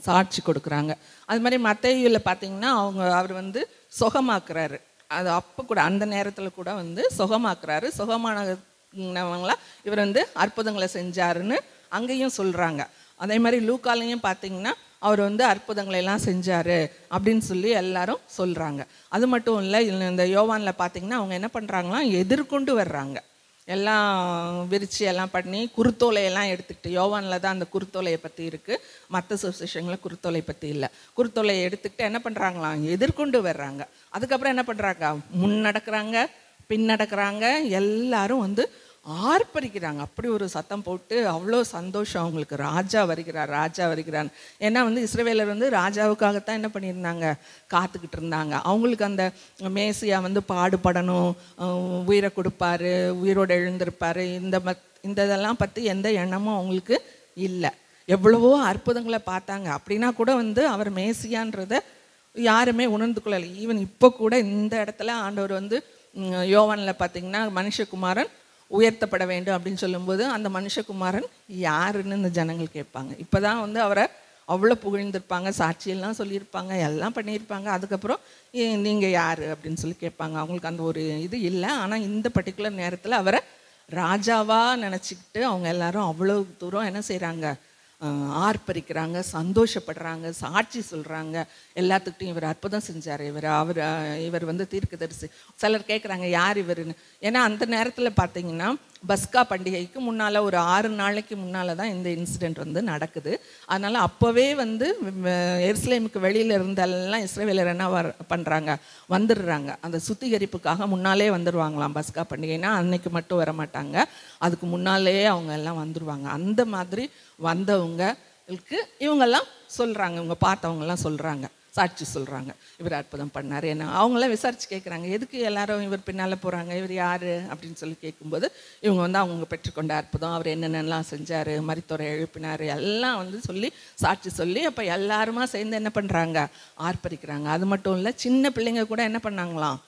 சாட்சி கொடுக்குறாங்க. அது மாதிரி மத்தேயுவில் பார்த்தீங்கன்னா அவர் வந்து சுகமாக்குறாரு. அது அப்போ கூட அந்த நேரத்தில் கூட வந்து சுகமாக்குறாரு. சுகமானவங்களாம் இவர் வந்து அற்புதங்களை செஞ்சாருன்னு அங்கேயும் சொல்கிறாங்க. அதே மாதிரி லூக்காலையும் பார்த்தீங்கன்னா அவர் வந்து அற்புதங்களை எல்லாம் செஞ்சார் அப்படின்னு சொல்லி எல்லாரும் சொல்கிறாங்க. அது மட்டும் இல்லை, இந்த யோவானில் பார்த்தீங்கன்னா அவங்க என்ன பண்ணுறாங்களாம், எதிர்கொண்டு வர்றாங்க. எல்லாம் விரிச்சு எல்லாம் பண்ணி குருத்தோலையெல்லாம் எடுத்துக்கிட்டு, யோவானில் தான் அந்த குருத்தோலையை பற்றி இருக்குது, மற்ற சுவிசேஷங்களில் குருத்தோலை பற்றி இல்லை. குருத்தோலையை எடுத்துக்கிட்டு என்ன பண்ணுறாங்களாம், எதிர்கொண்டு வர்றாங்க. அதுக்கப்புறம் என்ன பண்ணுறாங்க, முன் நடக்கிறாங்க, பின் நடக்கிறாங்க. எல்லாரும் வந்து ஆர்ப்பரிக்கிறாங்க. அப்படி ஒரு சத்தம் போட்டு அவ்வளோ சந்தோஷம் அவங்களுக்கு. ராஜா வருகிறார், ராஜா வருகிறார். ஏன்னா வந்து இஸ்ரவேலர் வந்து ராஜாவுக்காகத்தான் என்ன பண்ணியிருந்தாங்க, காத்துக்கிட்டு இருந்தாங்க. அவங்களுக்கு அந்த மேசியா வந்து பாடுபடணும், உயிரை கொடுப்பாரு, உயிரோடு எழுந்திருப்பாரு, இந்த இதெல்லாம் பற்றி எந்த எண்ணமும் அவங்களுக்கு இல்லை. எவ்வளவோ அற்புதங்களை பார்த்தாங்க. அப்படின்னா கூட வந்து அவர் மேசியான்றதை யாருமே உணர்ந்து கொள்ளலை. ஈவன் இப்போ கூட இந்த இடத்துல ஆண்டவர் வந்து யோவானில் பார்த்தீங்கன்னா மனுஷகுமாரன் உயர்த்தப்பட வேண்டும் அப்படின்னு சொல்லும்போது அந்த மனுஷகுமாரன் யாருன்னு இந்த ஜனங்கள் கேட்பாங்க. இப்போ தான் வந்து அவரை அவ்வளோ புகழ்ந்திருப்பாங்க, சாட்சியெல்லாம் சொல்லியிருப்பாங்க, எல்லாம் பண்ணியிருப்பாங்க. அதுக்கப்புறம் நீங்கள் யார் அப்படின்னு சொல்லி கேட்பாங்க. அவங்களுக்கு அந்த ஒரு இது இல்லை. ஆனால் இந்த பர்டிகுலர் நேரத்தில் அவரை ராஜாவாக நினச்சிக்கிட்டு அவங்க எல்லாரும் அவ்வளோ தூரம் என்ன செய்கிறாங்க, ஆர்ப்பரிக்கிறாங்க, சந்தோஷப்படுறாங்க, சாட்சி சொல்கிறாங்க. எல்லாத்துக்கிட்டையும் இவர் அற்புதம் செஞ்சார், இவர் வந்து தீர்க்கதரிசி. சிலர் கேட்குறாங்க யார் இவருன்னு. ஏன்னா அந்த நேரத்தில் பார்த்தீங்கன்னா பஸ்கா பண்டிகைக்கு முன்னால் ஒரு 6 நாளைக்கு முன்னால் தான் இந்த இன்சிடெண்ட் வந்து நடக்குது. அதனால் அப்போவே வந்து எருசலேமுக்கு வெளியில் இருந்தெல்லாம் இஸ்ரவேலர் என்ன பண்ணுறாங்க, வந்துடுறாங்க. அந்த சுத்திகரிப்புக்காக முன்னாலே வந்துடுவாங்களாம். பஸ்கா பண்டிகைனா அன்னைக்கு மட்டும் வர மாட்டாங்க, அதுக்கு முன்னாலே அவங்க எல்லாம் வந்துடுவாங்க. அந்த மாதிரி வந்தவங்களுக்கு இவங்கெல்லாம் சொல்கிறாங்க, இவங்க பார்த்தவங்கெல்லாம் சொல்கிறாங்க, சாட்சி சொல்கிறாங்க, இவர் அற்புதம் பண்ணார். ஏன்னா அவங்களாம் விசாரித்து கேட்குறாங்க, எதுக்கு எல்லாரும் இவர் பின்னால் போகிறாங்க, இவர் யார் அப்படின்னு சொல்லி கேட்கும்போது இவங்க வந்து அவங்க பெற்றுக்கொண்ட அற்புதம், அவர் என்னென்னலாம் செஞ்சார், மரித்தோரை எழுப்பினார், எல்லாம் வந்து சொல்லி சாட்சி சொல்லி அப்போ எல்லாருமா சேர்ந்து என்ன பண்ணுறாங்க, ஆர்ப்பரிக்கிறாங்க. அது மட்டும் இல்லை, சின்ன பிள்ளைங்க கூட என்ன பண்ணாங்களாம்,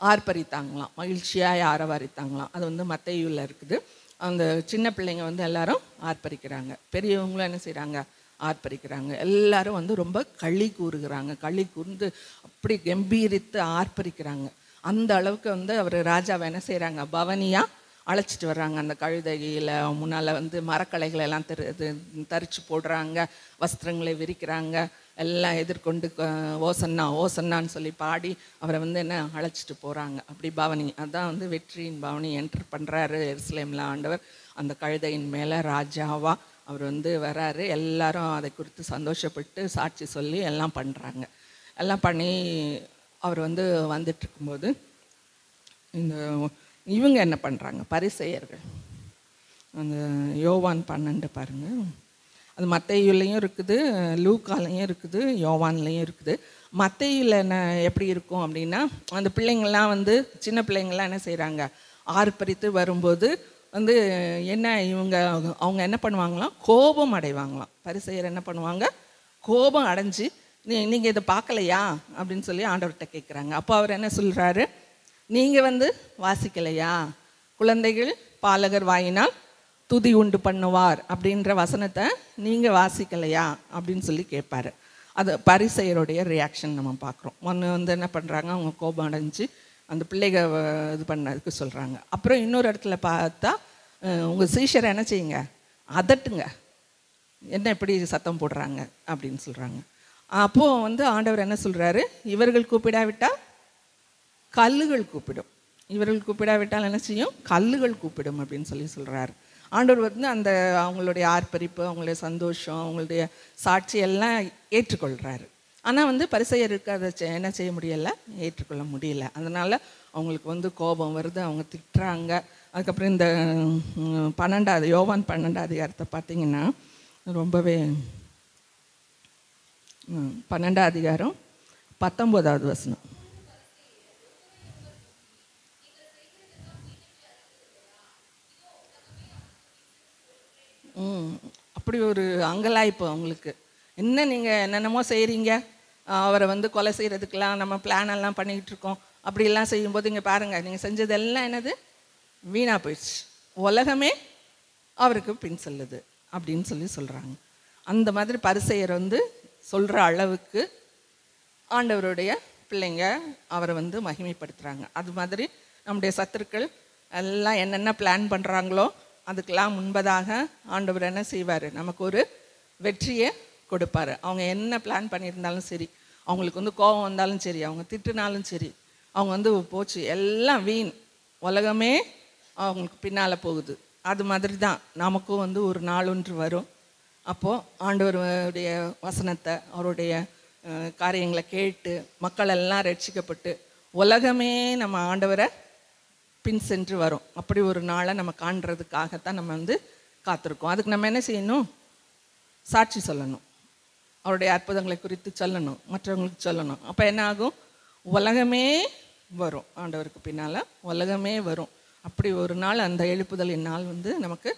ஆர்ப்பரித்தாங்களாம், மகிழ்ச்சியாக ஆரவாரித்தாங்களாம். அது வந்து மத்தேயுவில் இருக்குது. அந்த சின்ன பிள்ளைங்க வந்து எல்லாரும் ஆர்ப்பரிக்கிறாங்க, பெரியவங்களும் என்ன செய்கிறாங்க, ஆர்ப்பரிக்கிறாங்க. எல்லாரும் வந்து ரொம்ப களி கூறுகிறாங்க, களி கூர்ந்து அப்படி கம்பீரித்து ஆர்ப்பரிக்கிறாங்க. அந்த அளவுக்கு வந்து அவர் ராஜாவை என்ன செய்கிறாங்க, பவனியாக அழைச்சிட்டு வர்றாங்க. அந்த கழுதையில் முன்னால் வந்து மரக்கலைகளை எல்லாம் தரித்து போடுறாங்க, வஸ்திரங்களை விரிக்கிறாங்க, எல்லாம் எதிர்கொண்டு ஓசன்னா ஓசன்னான்னு சொல்லி பாடி அவரை வந்து என்ன அழைச்சிட்டு போகிறாங்க. அப்படி பவனி, அதுதான் வந்து வெற்றியின் பவனி என்ட்ரு பண்ணுறாரு எருசலேமில் ஆண்டவர். அந்த கழுதையின் மேலே ராஜாவா அவர் வந்து வராரு. எல்லாரும் அதை குறித்து சந்தோஷப்பட்டு சாட்சி சொல்லி எல்லாம் பண்ணுறாங்க. எல்லாம் பண்ணி அவர் வந்து வந்துட்டுருக்கும்போது இந்த இவங்க என்ன பண்ணுறாங்க, பரிசேயர்கள். அந்த யோவான் 12 பாருங்கள், அது மத்தேயுலையும் இருக்குது, லூக்காலையும் இருக்குது, யோவான்லையும் இருக்குது. மத்தேயுல என்ன எப்படி இருக்கும் அப்படின்னா, அந்த பிள்ளைங்கள்லாம் வந்து சின்ன பிள்ளைங்கள்லாம் என்ன செய்கிறாங்க, ஆர்ப்பரித்து வரும்போது வந்து என்ன அவங்க என்ன பண்ணுவாங்களாம், கோபம் அடைவாங்களாம். பரிசேயர் என்ன பண்ணுவாங்க, கோபம் அடைஞ்சு நீங்கள் இதை பார்க்கலையா அப்படின்னு சொல்லி ஆண்டவர்கிட்ட கேட்குறாங்க. அப்போ அவர் என்ன சொல்கிறாரு, நீங்கள் வந்து வாசிக்கலையா, குழந்தைகள் பாலகர் வாயினால் துதி உண்டு பண்ணுவார் அப்படின்ற வசனத்தை நீங்கள் வாசிக்கலையா அப்படின்னு சொல்லி கேட்பார். அது பரிசேயருடைய ரியாக்ஷன் நம்ம பார்க்குறோம். ஒன்று வந்து என்ன பண்ணுறாங்க, அவங்க கோபம் அடைஞ்சு அந்த பிள்ளைக இது பண்ணதுக்கு சொல்கிறாங்க. அப்புறம் இன்னொரு இடத்துல பார்த்தா, உங்கள் சீஷரை என்ன செய்யுங்க, அதட்டுங்க, என்ன இப்படி சத்தம் போடுறாங்க அப்படின்னு சொல்கிறாங்க. அப்போது வந்து ஆண்டவர் என்ன சொல்கிறாரு, இவர்கள் கூப்பிடாவிட்டால் கல்லுகள் கூப்பிடும், இவர்கள் கூப்பிடாவிட்டால் என்ன செய்யும், கல்லுகள் கூப்பிடும் அப்படின்னு சொல்லி சொல்கிறாரு. ஆண்டவர் வந்து அந்த அவங்களுடைய ஆர்ப்பரிப்பு, அவங்களுடைய சந்தோஷம், அவங்களுடைய சாட்சியெல்லாம் ஏற்றுக்கொள்கிறாரு. ஆனால் வந்து பரிசேயருக்கு அதை என்ன செய்ய முடியலை, ஏற்றுக்கொள்ள முடியல. அதனால் அவங்களுக்கு வந்து கோபம் வருது, அவங்க திட்டுறாங்க. அதுக்கப்புறம் இந்த 12 யோவான் 12 அதிகாரத்தை பார்த்தீங்கன்னா ரொம்பவே 12 அதிகாரம் 19வது வசனம். அப்படி ஒரு அங்கலாய்ப்பு அவங்களுக்கு. என்ன நீங்கள் என்னென்னமோ செய்கிறீங்க, அவரை வந்து கொலை செய்கிறதுக்கெலாம் நம்ம பிளான் எல்லாம் பண்ணிக்கிட்டு இருக்கோம், அப்படிலாம் செய்யும்போது இங்கே பாருங்கள், நீங்கள் செஞ்சதெல்லாம் என்னது, வீணாக போயிடுச்சு, உலகமே அவருக்கு பின் செல்லுது அப்படின்னு சொல்லி சொல்கிறாங்க. அந்த மாதிரி பரிசேயர் வந்து சொல்கிற அளவுக்கு ஆண்டவருடைய பிள்ளைங்க அவரை வந்து மகிமைப்படுத்துகிறாங்க. அது மாதிரி நம்முடைய சத்துருக்கள் எல்லாம் என்னென்ன பிளான் பண்ணுறாங்களோ அதுக்கெல்லாம் முன்பதாக ஆண்டவர் என்ன செய்வார், நமக்கு ஒரு வெற்றியை கொடுப்பார். அவங்க என்ன பிளான் பண்ணியிருந்தாலும் சரி, அவங்களுக்கு வந்து கோபம் வந்தாலும் சரி, அவங்க திட்டுனாலும் சரி, அவங்க வந்து போச்சு எல்லாம் வீண், உலகமே அவங்களுக்கு பின்னால் போகுது. அது மாதிரி தான் நமக்கும் வந்து ஒரு நாள் ஒன்று வரும். அப்போது ஆண்டவருடைய வசனத்தை, அவருடைய காரியங்களை கேட்டு மக்கள் எல்லாம் ரட்சிக்கப்பட்டு உலகமே நம்ம ஆண்டவரை பின் சென்று வரும். அப்படி ஒரு நாளை நம்ம காண்றதுக்காகத்தான் நம்ம வந்து காத்திருக்கோம். அதுக்கு நம்ம என்ன செய்யணும்? சாட்சி சொல்லணும், அவருடைய அற்புதங்களை குறித்து சொல்லணும், மற்றவங்களுக்கு சொல்லணும். அப்போ என்ன ஆகும்? உலகமே வரும், ஆண்டவருக்கு பின்னால் உலகமே வரும். அப்படி ஒரு நாள் அந்த எழுப்புதலின் நாள் வந்து நமக்கு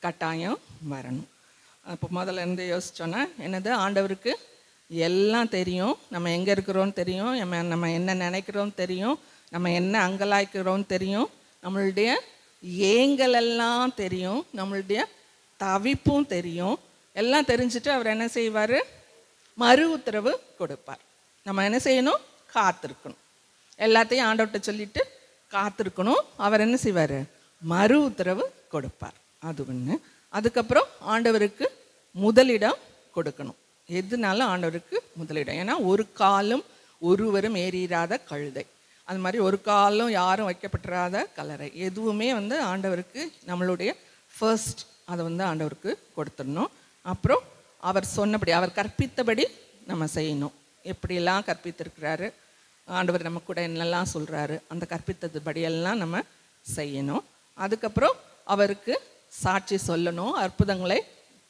கட்டாயம் வரணும். அப்போ முதல்ல இருந்து யோசிச்சோன்னா என்னது, ஆண்டவருக்கு எல்லாம் தெரியும், நம்ம எங்கே இருக்கிறோன்னு தெரியும், நம்ம என்ன நினைக்கிறோம் தெரியும், நம்ம என்ன அங்கலாய்க்கிறோம் தெரியும், நம்மளுடைய ஏங்கலெல்லாம் தெரியும், நம்மளுடைய தவிப்பும் தெரியும். எல்லாம் தெரிஞ்சுட்டு அவர் என்ன செய்வார்? மறு உத்தரவு கொடுப்பார். நம்ம என்ன செய்யணும்? காத்திருக்கணும். எல்லாத்தையும் ஆண்டவர்கிட்ட சொல்லிட்டு காத்திருக்கணும். அவர் என்ன செய்வார்? மறு உத்தரவு கொடுப்பார். அது ஒன்று. அதுக்கப்புறம் ஆண்டவருக்கு முதலிடம் கொடுக்கணும். எதுனாலும் ஆண்டவருக்கு முதலிடம். ஏன்னா ஒரு காலும் ஒருவரும் ஏறிடாத கழுதை, அது மாதிரி ஒரு காலும் யாரும் வைக்கப்பட்டுறாத கல்லறை, எதுவுமே வந்து ஆண்டவருக்கு நம்மளுடைய ஃபர்ஸ்ட் அதை வந்து ஆண்டவருக்கு கொடுத்துடணும். அப்புறம் அவர் சொன்னபடி, அவர் கற்பித்தபடி நம்ம செய்யணும். எப்படியெல்லாம் கற்பித்திருக்கிறாரு ஆண்டவர், நம்ம கூட என்னெல்லாம் சொல்கிறாரு, அந்த கற்பித்தது படியெல்லாம் நம்ம செய்யணும். அதுக்கப்புறம் அவருக்கு சாட்சி சொல்லணும், அற்புதங்களை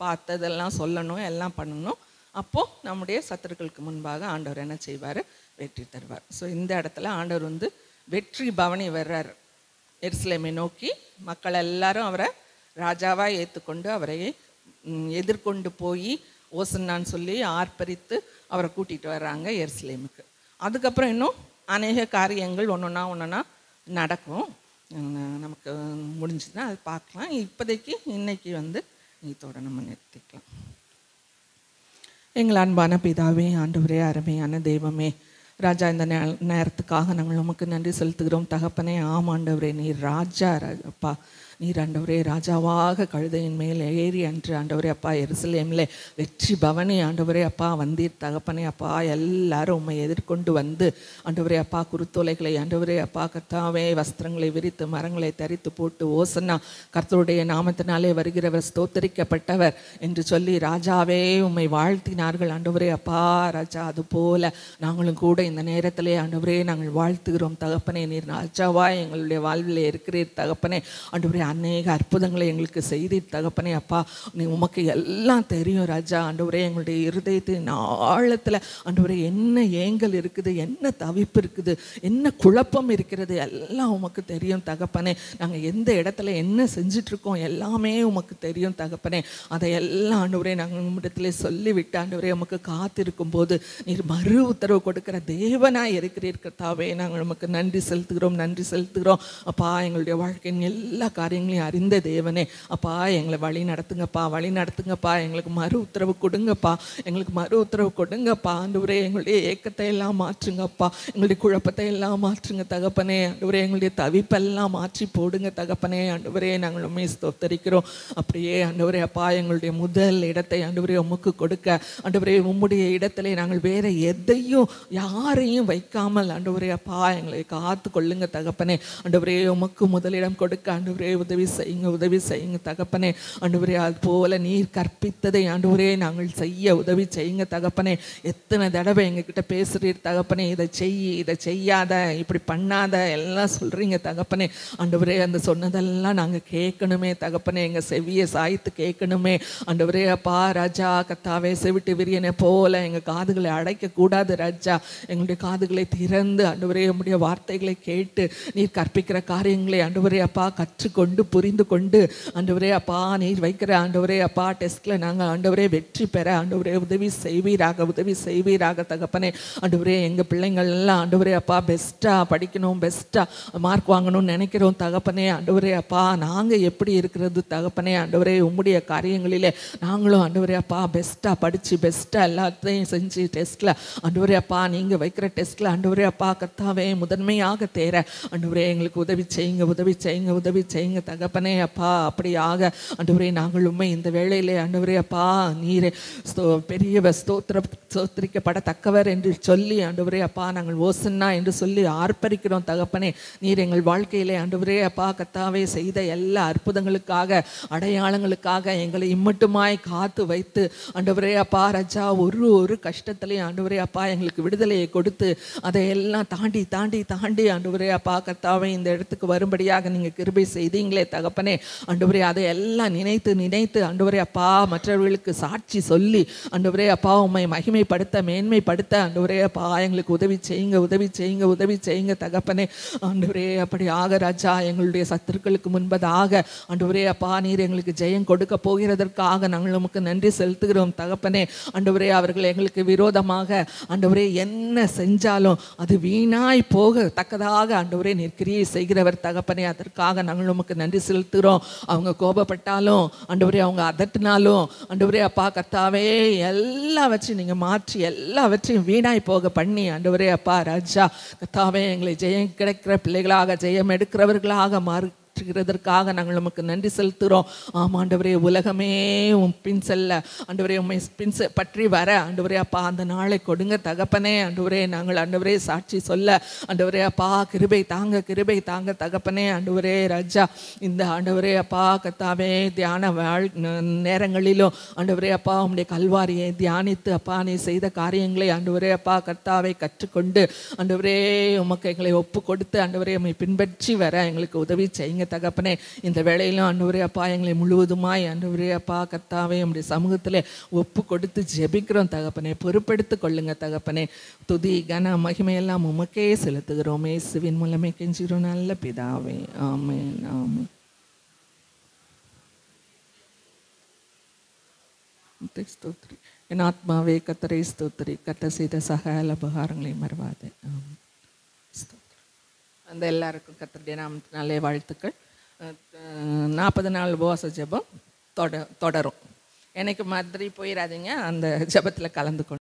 பார்த்ததெல்லாம் சொல்லணும், எல்லாம் பண்ணணும். அப்போது நம்முடைய சத்துருக்களுக்கு முன்பாக ஆண்டவர் என்ன செய்வார்? வெற்றி தருவார். ஸோ இந்த இடத்துல ஆண்டவர் வந்து வெற்றி பவனி வர்றார் எருசலேமை நோக்கி. மக்கள் எல்லாரும் அவரை ராஜாவாக ஏற்றுக்கொண்டு அவரை எதிர்கொண்டு போய் ஓசன்னான்னு சொல்லி ஆர்ப்பரித்து அவரை கூட்டிகிட்டு வர்றாங்க எருசலேமுக்கு. அதுக்கப்புறம் இன்னும் அநேக காரியங்கள் ஒன்றொன்னா நடக்கும். நமக்கு முடிஞ்சுதுன்னா அது பார்க்கலாம். இப்போதைக்கு இன்னைக்கு வந்து இதோட நம்ம நிறுத்திக்கலாம். எங்கள் அன்பான பிதாவே, ஆண்டவரே, அருமையான தெய்வமே, ராஜா, இந்த நேரத்துக்காக நாங்கள் உமக்கு நன்றி செலுத்துகிறோம் தகப்பனே. ஆமாண்டவரே, நீர் ராஜா அப்பா, நீர் ஆண்டவரே ராஜாவாக கழுதையின் மேல் ஏறி அன்று ஆண்டவரே அப்பா எருசலேமில் வெற்றி பவனி ஆண்டவரே அப்பா வந்தீர் தகப்பனே. அப்பா எல்லாரும் உண்மை எதிர்கொண்டு வந்து ஆண்டவரே அப்பா குருத்தோலைகளை ஆண்டவரே அப்பா கர்த்தாவே வஸ்திரங்களை விரித்து மரங்களை தரித்து போட்டு ஓசன்னா கர்த்தருடைய நாமத்தினாலே வருகிறவர் ஸ்தோத்தரிக்கப்பட்டவர் என்று சொல்லி ராஜாவே உம்மை வாழ்த்தினார்கள் ஆண்டவரே அப்பா. ராஜா, அதுபோல நாங்களும் கூட இந்த நேரத்திலே ஆண்டவரே நாங்கள் வாழ்த்துகிறோம் தகப்பனே. நீர் ராஜாவா எங்களுடைய வாழ்வில் இருக்கிறீர் தகப்பனே. ஆண்டவரே அநேக அற்புதங்களை எங்களுக்கு செய்தீர் தகப்பனே அப்பா. நீ உமக்கு எல்லாம் தெரியும் ராஜா. ஆண்டவரே எங்களுடைய இருதயத்தின் ஆழத்தில் ஆண்டவரே என்ன ஏங்கல் இருக்குது, என்ன தவிப்பு இருக்குது, என்ன குழப்பம் இருக்கிறது, எல்லாம் உமக்கு தெரியும் தகப்பனே. நாங்கள் எந்த இடத்துல என்ன செஞ்சிட்ருக்கோம் எல்லாமே உமக்கு தெரியும் தகப்பனே. அதையெல்லாம் ஆண்டவரே நாங்கள் உம்மிடத்திலே சொல்லிவிட்டு ஆண்டவரே உமக்கு காத்திருக்கும் போது நீர் மறு உத்தரவு கொடுக்கிற தேவனாய் இருக்கிறீர் கர்த்தாவே. நாங்கள் உமக்கு நன்றி செலுத்துகிறோம், நன்றி செலுத்துகிறோம் அப்பா. எங்களுடைய வாழ்க்கையின் எல்லா காரியங்களையும் அறிந்த தேவனே அப்பா, எங்களை வழி நடத்துங்கப்பா, வழி நடத்துங்கப்பா. எங்களுக்கு மறு உத்தரவு கொடுங்கப்பா, எங்களுக்கு மறு உத்தரவு கொடுங்கப்பா. ஆண்டவரே எங்களுடைய ஏக்கத்தை எல்லாம் மாற்றுங்கப்பா, எங்களுடைய குழப்பத்தை எல்லாம் மாற்றுங்க தகப்பனே. ஆண்டவரே எங்களுடைய தவிப்பெல்லாம் மாற்றி போடுங்க தகப்பனே. ஆண்டவரே நாங்கள் உண்மையை ஸ்தோத்தரிக்கிறோம். அப்படியே ஆண்டவரே அப்பா எங்களுடைய முதல் இடத்தை ஆண்டவரே உமக்கு கொடுக்க ஆண்டவரே உம்முடைய இடத்துல நாங்கள் வேற எதையும் யாரையும் வைக்காமல் ஆண்டவரே அப்பா எங்களை காத்து கொள்ளுங்க தகப்பனே. ஆண்டவரே உமக்கு முதலிடம் கொடுக்க ஆண்டவரே உதவி செய்யுங்க, உதவி செய்யுங்க தகப்பனே. ஆண்டவரே அது போல நீர் கற்பித்ததை ஆண்டவரே நாங்கள் செய்ய உதவி செய்யுங்க தகப்பனே. எத்தனை தடவை எங்ககிட்ட பேசுறீர் தகப்பனே, இதை செய், இதை செய்யாத, இப்படி பண்ணாத எல்லாம் சொல்றீங்க தகப்பனே. ஆண்டவரே அந்த சொன்னதெல்லாம் நாங்கள் கேட்கணுமே தகப்பனே, எங்கள் செவியை சாய்த்து கேட்கணுமே ஆண்டவரே அப்பா. ராஜா கத்தாவே செவிட்டு விரியனை போல எங்கள் காதுகளை அடைக்கக்கூடாது ராஜா. எங்களுடைய காதுகளை திறந்து ஆண்டவரே உம்முடைய வார்த்தைகளை கேட்டு நீர் கற்பிக்கிற காரியங்களை ஆண்டவரே அப்பா கற்றுக்கொண்டு புரிந்து கொண்டு ஆண்டவரே அப்பா நீர் வைக்கிற ஆண்டவரே அப்பா டெஸ்ட்டில் நாங்கள் ஆண்டவரே வெற்றி பெற ஆண்டவரே உதவி செய்வீராக, உதவி செய்வீராக தகப்பனே. ஆண்டவரே எங்கள் பிள்ளைங்கள்லாம் ஆண்டவரே அப்பா பெஸ்ட்டாக படிக்கணும், பெஸ்ட்டாக மார்க் வாங்கணும்னு நினைக்கிறோம் தகப்பனே. ஆண்டவரே அப்பா நாங்கள் எப்படி இருக்கிறது தகப்பனே, ஆண்டவரே உம்முடைய காரியங்களிலே நாங்களும் ஆண்டவரே அப்பா பெஸ்ட்டாக படித்து பெஸ்ட்டாக எல்லாத்தையும் செஞ்சு டெஸ்ட்டில் ஆண்டவரே அப்பா நீங்கள் வைக்கிற டெஸ்ட்டில் ஆண்டவரே அப்பா கர்த்தாவே முதன்மையாக தேர ஆண்டவரே எங்களுக்கு உதவி செய்யுங்க, உதவி செய்யுங்க, உதவி செய்யுங்க தகப்பனே அப்பா. அப்படியாக ஆண்டவரே நாங்கள் உண்மை இந்த வேளையிலே ஆண்டவரே அப்பா நீரே பெரியவர் ஸ்தோத்திரிக்கப்படத்தக்கவர் என்று சொல்லி ஆண்டவரே அப்பா நாங்கள் ஓசன்னா என்று சொல்லி ஆர்ப்பரிக்கிறோம் தகப்பனே. நீர் எங்கள் வாழ்க்கையிலே ஆண்டவரே அப்பா கர்த்தாவே செய்த எல்லா அற்புதங்களுக்காக அடையாளங்களுக்காக எங்களை இம்மட்டுமாய் காத்து வைத்து ஆண்டவரே அப்பா ராஜா ஒரு கஷ்டத்திலையும் ஆண்டவரே அப்பா எங்களுக்கு விடுதலையை கொடுத்து அதையெல்லாம் தாண்டி தாண்டி தாண்டி ஆண்டவரே அப்பா கர்த்தாவே இந்த இடத்துக்கு வரும்படியாக நீங்கள் கிருபை செய்தீங்களே தகப்பனே. ஆண்டவரே அதையெல்லாம் நினைத்து நினைத்து ஆண்டவரே அப்பா மற்றவர்களுக்கு சாட்சி சொல்லி ஆண்டவரே அப்பா உம்மை மகிமைப்படுத்த மேன்மைப்படுத்த ஆண்டவரே அப்பா எங்களுக்கு உதவி செய்யுங்க உதவி செய்யுங்க உதவி செய்யுங்க தகப்பனே. ஆண்டவரே அப்படி ஆக ராஜா எங்களுடைய சத்துருக்களுக்கு முன்பதாக ஆண்டவரே அப்பா நீர் எங்களுக்கு ஜெயம் கொடுக்க போகிறதற்காக நாங்கள் உமக்கு நன்றி செலுத்துகிறோம் தகப்பனே. ஆண்டவரே அவர்கள் எங்களுக்கு விரோதமாக ஆண்டவரே என்ன செஞ்சாலும் அது வீணாய் போக தக்கதாக ஆண்டவரே நீர் கிரியை செய்கிறவர் தகப்பனே. அதற்காக நாங்கள் உமக்கு நன்றி செலுத்துகிறோம். அவங்க கோபப்பட்டாலும் ஆண்டவரே அவங்க அதட்டினாலும் ஆண்டவரே அப்பா கர்த்தாவே எல்லாவற்றையும் நீங்கள் மாற்றி எல்லாவற்றையும் வீணாய் போக பண்ணி ஆண்டவரே அப்பா ராஜா கர்த்தாவே எங்களை ஜெயம் கிடைக்கிற பிள்ளைகளாக ஜெயம் எடுக்கிறவர்களாக மாற்றுகிறதற்காக நாங்கள் நமக்கு நன்றி செலுத்துகிறோம். ஆமாண்டவரே உலகமே உன் பின் செல்ல ஆண்டவரே உண்மை பின் பற்றி வர ஆண்டவரே அப்பா அந்த நாளை கொடுங்க தகப்பனே. ஆண்டவரே நாங்கள் ஆண்டவரே சாட்சி சொல்ல ஆண்டவரே அப்பா கிருபை தாங்க தகப்பனே. ஆண்டவரே ராஜா இந்த ஆண்டவரே அப்பா கர்த்தாவே தியான நேரங்களிலும் ஆண்டவரே அப்பா உம்முடைய கல்வாரியை தியானித்து அப்பா நீ செய்த காரியங்களை ஆண்டவரே அப்பா கர்த்தாவை கற்றுக்கொண்டு ஆண்டவரே உமக்கு எங்களை ஒப்பு கொடுத்து ஆண்டவரே உம்மை பின்பற்றி வர எங்களுக்கு உதவி செய்யுங்க தகப்பனே. இந்த வேளையிலும் ஆண்டவரே அப்பா எங்களை முழுவதுமாய் ஆண்டவரே அப்பா கர்த்தாவே உம்முடைய சமூகத்தில் ஒப்பு கொடுத்து ஜெபிக்கிறோம் தகப்பனே. பொறுப்பெடுத்து கொள்ளுங்க தகப்பனே. துதி கன மகிமையெல்லாம் உமக்கே செலுத்துகிறோம் இயேசுவின் மூலமே கெஞ்சுகிறோம் நல்ல பிதாவே. ஆமென் ஆமென். ஸ்தோத்திரி என் ஆத்மாவே கர்த்தரை ஸ்தோத்திரி, கர்த்தர் செய்த சகல உபகாரங்களை மறவாதே. அந்த எல்லாருக்கும் கர்த்தருடைய நாமத்தினாலே வாழ்த்துக்கள். 40 நாள் உபவாச ஜெபம் தொடரும். எனக்கு மாதிரி போயிடாதீங்க, அந்த ஜெபத்தில் கலந்து கொண்டு